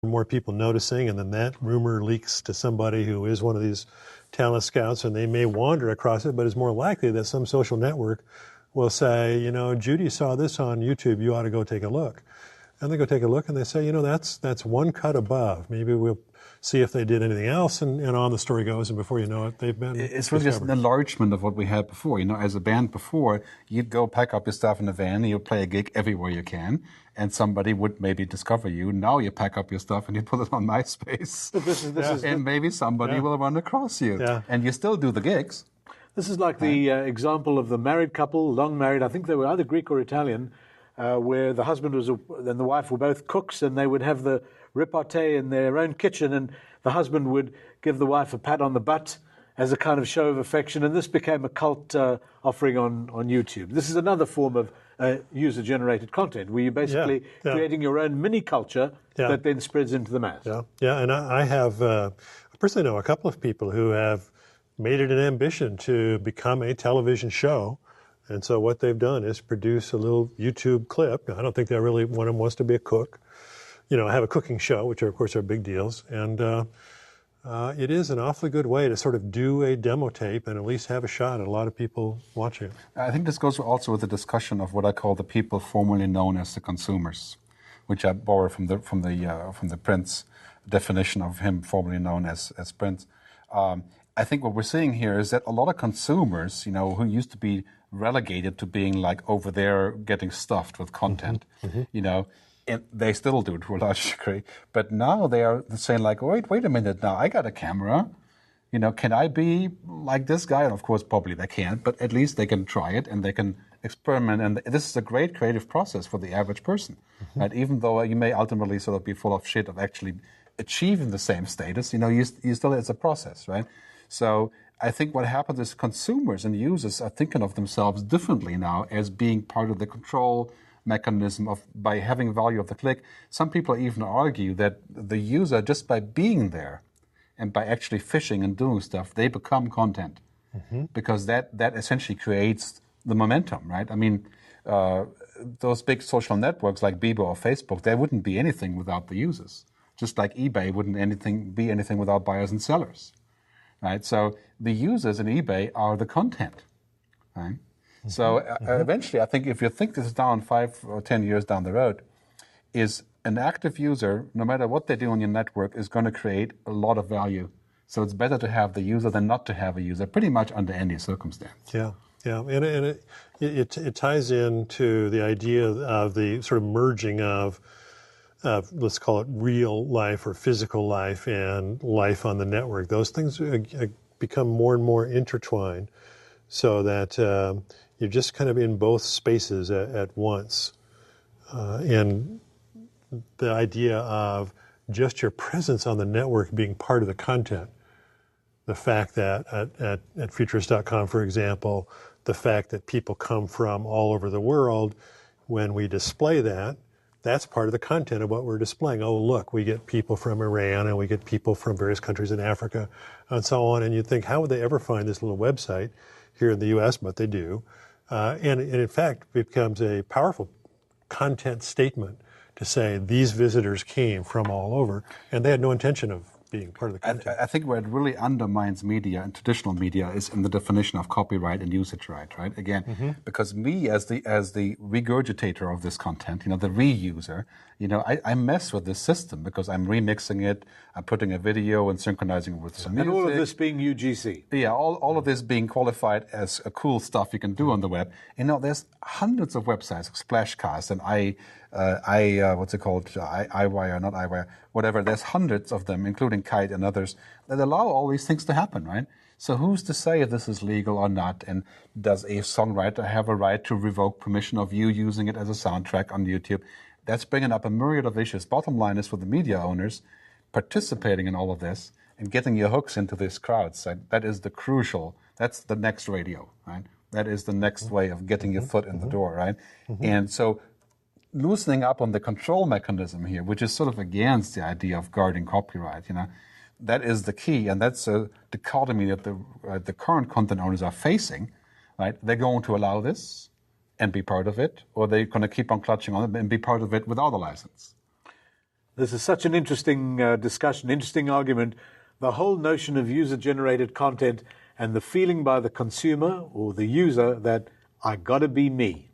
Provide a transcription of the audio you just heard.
more people noticing, and then that rumor leaks to somebody who is one of these talent scouts, and they may wander across it, but it's more likely that some social network will say, you know, Judy saw this on YouTube, you ought to go take a look. And they go take a look and they say, you know, that's one cut above. Maybe we'll see if they did anything else, and on the story goes, and before you know it, they've been It's really just an enlargement of what we had before. You know, as a band before, you'd go pack up your stuff in a van, and you'd play a gig everywhere you can, and somebody would maybe discover you. Now you pack up your stuff and you put it on MySpace. But this is and maybe somebody will run across you. Yeah. And you still do the gigs. This is like the example of the married couple, long married, I think they were either Greek or Italian, where the husband and the wife were both cooks, and they would have the repartee in their own kitchen, and the husband would give the wife a pat on the butt as a kind of show of affection, and this became a cult offering on YouTube. This is another form of user-generated content, where you're basically creating your own mini-culture that then spreads into the mass. Yeah, and I have, I personally know a couple of people who have made it an ambition to become a television show. And so what they've done is produce a little YouTube clip. Now, I don't think that really one of them wants to be a cook, you know, have a cooking show, which are, of course, are big deals. And it is an awfully good way to sort of do a demo tape and at least have a shot at a lot of people watching it. I think this goes also with the discussion of what I call the people formerly known as the consumers, which I borrow from the Prince definition of him formerly known as Prince. I think what we're seeing here is that a lot of consumers, you know, who used to be relegated to being like over there getting stuffed with content, you know, and they still do to a large degree. But now they are saying like, wait a minute now, I got a camera. You know, can I be like this guy? And of course, probably they can't, but at least they can try it and they can experiment. And this is a great creative process for the average person, right? Even though you may ultimately sort of be full of shit of actually achieving the same status, you know, you still, it's a process, right? So I think what happens is consumers and users are thinking of themselves differently now as being part of the control mechanism of by having value of the click. Some people even argue that the user, just by being there and by actually fishing and doing stuff, they become content because that essentially creates the momentum, right? I mean, those big social networks like Bebo or Facebook, they wouldn't be anything without the users, just like eBay wouldn't be anything without buyers and sellers. Right, so the users in eBay are the content. Right, so eventually, I think if you think this is down 5 or 10 years down the road, is an active user, no matter what they do on your network, is going to create a lot of value. So it's better to have the user than not to have a user, pretty much under any circumstance. Yeah, and it ties into the idea of the sort of merging of let's call it real life or physical life and life on the network. Those things become more and more intertwined so that you're just kind of in both spaces at once. And the idea of just your presence on the network being part of the content, the fact that at Futurist.com, for example, the fact that people come from all over the world, when we display that, that's part of the content of what we're displaying. Oh, look, we get people from Iran and we get people from various countries in Africa and so on. And you think, how would they ever find this little website here in the U.S.? But they do. And in fact, it becomes a powerful content statement to say these visitors came from all over and they had no intention of being part of the content. I think where it really undermines media and traditional media is in the definition of copyright and usage right? Again, because me as the regurgitator of this content, you know, the reuser, you know, I mess with this system because I'm remixing it, I'm putting a video and synchronizing it with some music. And all of this being UGC. Yeah, all of this being qualified as a cool stuff you can do on the web. You know, there's hundreds of websites, Splashcast and what's it called, iWire, not iWire, whatever. There's hundreds of them, including Kite and others, that allow all these things to happen, right? So who's to say if this is legal or not? And does a songwriter have a right to revoke permission of you using it as a soundtrack on YouTube? That's bringing up a myriad of issues. Bottom line is for the media owners participating in all of this and getting your hooks into these crowds. That is the crucial, that's the next radio, right? That is the next way of getting your foot in the door, right? And so loosening up on the control mechanism here, which is sort of against the idea of guarding copyright, you know, that is the key, and that's a dichotomy that the current content owners are facing, right? They're going to allow this and be part of it, or they're going to keep on clutching on it and be part of it without a license. This is such an interesting discussion, interesting argument. The whole notion of user-generated content and the feeling by the consumer or the user that I got to be me.